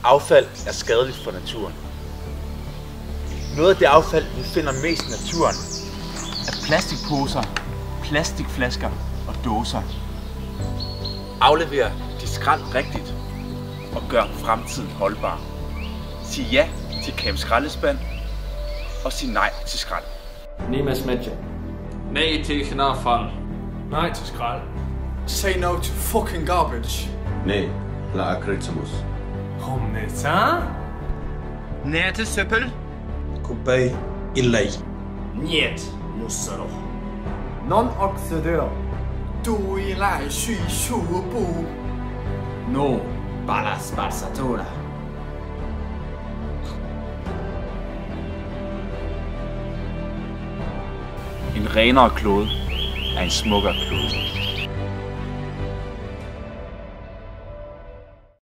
Affald er skadeligt for naturen. Noget af det affald, vi finder mest i naturen, er plastikposer, plastikflasker og dåser. Aflever de skrald rigtigt og gør fremtiden holdbar. Sig ja til Camp Skraldespand og sig nej til skrald. Nimas Medje. Nej til knafald. Nej til skrald. Say no to fucking garbage. Nej, لأكريتسموس. Humneta. Nej til søppel. كوباي إلاي. Niet mussero. Non-oxidør. Du i leg syg bu. No balas barsatora. En renere klode er en smukkere klode.